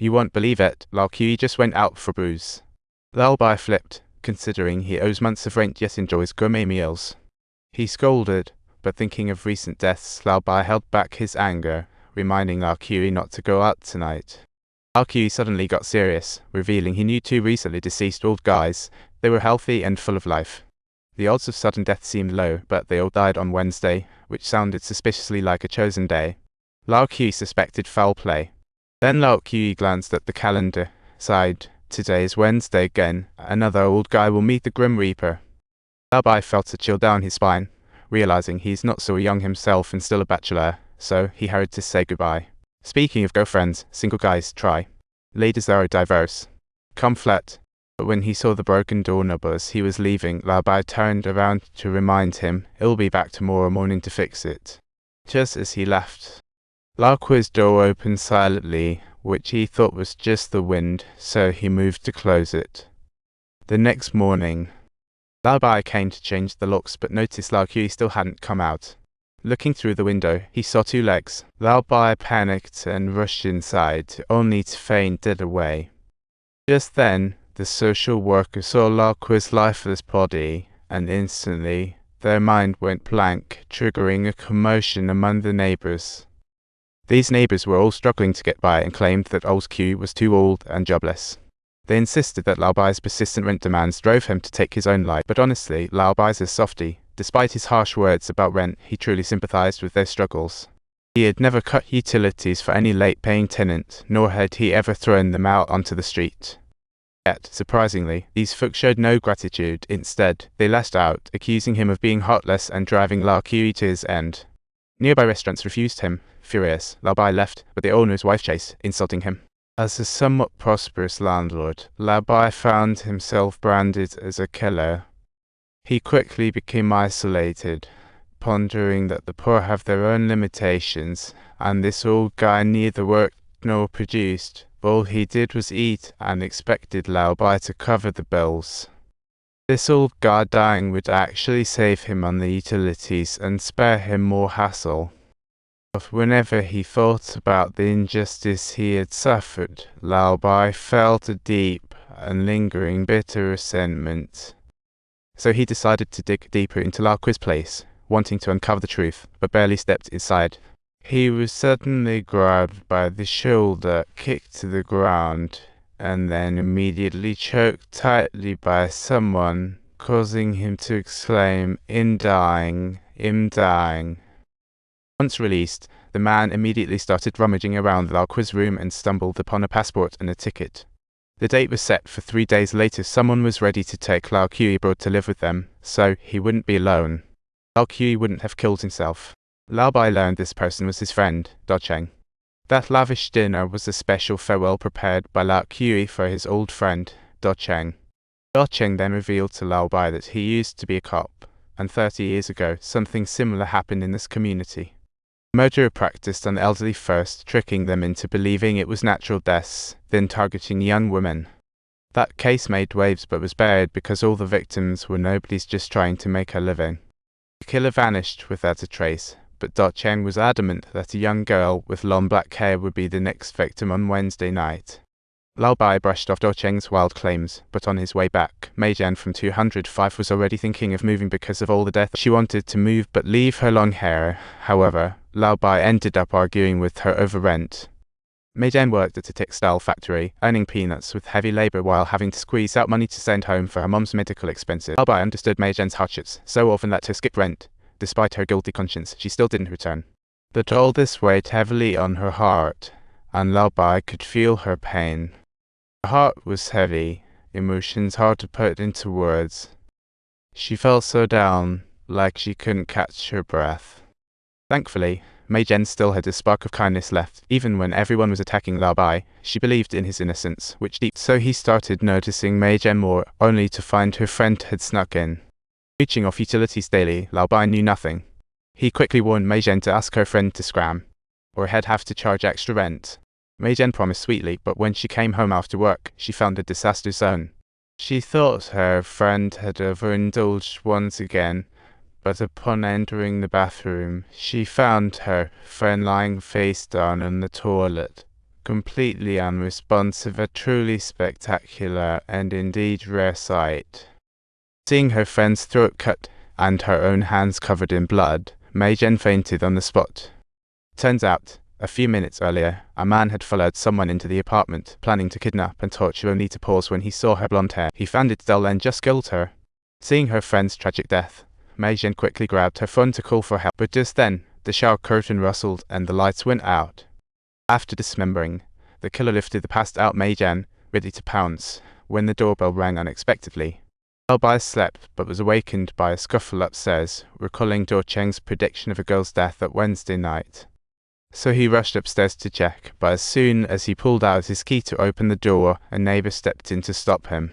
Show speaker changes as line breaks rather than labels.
You won't believe it, Lao Kui just went out for booze. Lao Bai flipped, considering he owes months of rent yet enjoys gourmet meals. He scolded, but thinking of recent deaths, Lao Bai held back his anger, reminding Lao Kui not to go out tonight. Lao Kui suddenly got serious, revealing he knew two recently deceased old guys. They were healthy and full of life. The odds of sudden death seemed low, but they all died on Wednesday, which sounded suspiciously like a chosen day. Lao Kui suspected foul play. Then Lao Kui glanced at the calendar, sighed. Today is Wednesday again. Another old guy will meet the Grim Reaper. Lao Bai felt a chill down his spine, realizing he's not so young himself and still a bachelor, so he hurried to say goodbye. Speaking of girlfriends, single guys try. Ladies are diverse. Come flat. But when he saw the broken doorknob as he was leaving, Lao Bai turned around to remind him he'll be back tomorrow morning to fix it. Just as he left, Lao Kui's door opened silently, which he thought was just the wind, so he moved to close it. The next morning, Lao Bai came to change the locks but noticed Lao Kui still hadn't come out. Looking through the window, he saw two legs. Lao Bai panicked and rushed inside, only to faint dead away. Just then, the social worker saw Lao Kui's lifeless body, and instantly, their mind went blank, triggering a commotion among the neighbors. These neighbors were all struggling to get by and claimed that old Q was too old and jobless. They insisted that Lao Bai's persistent rent demands drove him to take his own life, but honestly, Lao Bai's a softie. Despite his harsh words about rent, he truly sympathized with their struggles. He had never cut utilities for any late-paying tenant, nor had he ever thrown them out onto the street. Yet, surprisingly, these folks showed no gratitude. Instead, they lashed out, accusing him of being heartless and driving Lao Kui to his end. Nearby restaurants refused him. Furious, Lao Bai left, but the owner's wife chased, insulting him. As a somewhat prosperous landlord, Lao Bai found himself branded as a killer. He quickly became isolated, pondering that the poor have their own limitations, and this old guy neither worked nor produced. All he did was eat and expected Lao Bai to cover the bills. This old guy dying would actually save him on the utilities and spare him more hassle. But whenever he thought about the injustice he had suffered, Lao Bai felt a deep and lingering bitter resentment. So he decided to dig deeper into Lao Kui's place, wanting to uncover the truth, but barely stepped inside. He was suddenly grabbed by the shoulder, kicked to the ground, and then immediately choked tightly by someone, causing him to exclaim, "I'm dying, I'm dying." Once released, the man immediately started rummaging around Lao Kui's room and stumbled upon a passport and a ticket. The date was set for 3 days later. Someone was ready to take Lao Kui abroad to live with them, so he wouldn't be alone. Lao Kui wouldn't have killed himself. Lao Bai learned this person was his friend, Do Cheng. That lavish dinner was a special farewell prepared by Lao Kui for his old friend, Do Cheng. Do Cheng then revealed to Lao Bai that he used to be a cop, and 30 years ago, something similar happened in this community. Murderer practiced on the elderly first, tricking them into believing it was natural deaths, then targeting young women. That case made waves but was buried because all the victims were nobodies just trying to make a living. The killer vanished without a trace, but Do Cheng was adamant that a young girl with long black hair would be the next victim on Wednesday night. Lao Bai brushed off Do Cheng's wild claims, but on his way back, Mei Jian from 205 was already thinking of moving because of all the death. She wanted to move but leave her long hair. However, Lao Bai ended up arguing with her over rent. Mei Jian worked at a textile factory, earning peanuts with heavy labor while having to squeeze out money to send home for her mom's medical expenses. Lao Bai understood Mei Jian's hardships, so often let her skip rent. Despite her guilty conscience, she still didn't return. But all this weighed heavily on her heart, and Lao Bai could feel her pain. Her heart was heavy, emotions hard to put into words. She felt so down, like she couldn't catch her breath. Thankfully, Mei Jian still had a spark of kindness left. Even when everyone was attacking Lao Bai, she believed in his innocence, which deep. So he started noticing Mei Jian more, only to find her friend had snuck in. Reaching off utilities daily, Lao Bai knew nothing. He quickly warned Mei Jian to ask her friend to scram, or he'd have to charge extra rent. Mei Jian promised sweetly, but when she came home after work, she found a disaster zone. She thought her friend had overindulged once again, but upon entering the bathroom, she found her friend lying face down in the toilet, completely unresponsive, a truly spectacular and indeed rare sight. Seeing her friend's throat cut and her own hands covered in blood, Mei Zhen fainted on the spot. Turns out, a few minutes earlier, a man had followed someone into the apartment, planning to kidnap and torture, only to pause when he saw her blonde hair. He found it dull and just killed her. Seeing her friend's tragic death, Mei Zhen quickly grabbed her phone to call for help, but just then, the shower curtain rustled and the lights went out. After dismembering, the killer lifted the passed-out Mei Zhen, ready to pounce, when the doorbell rang unexpectedly. Bai slept, but was awakened by a scuffle upstairs, recalling Dou Cheng's prediction of a girl's death that Wednesday night. So he rushed upstairs to check, but as soon as he pulled out his key to open the door, a neighbor stepped in to stop him.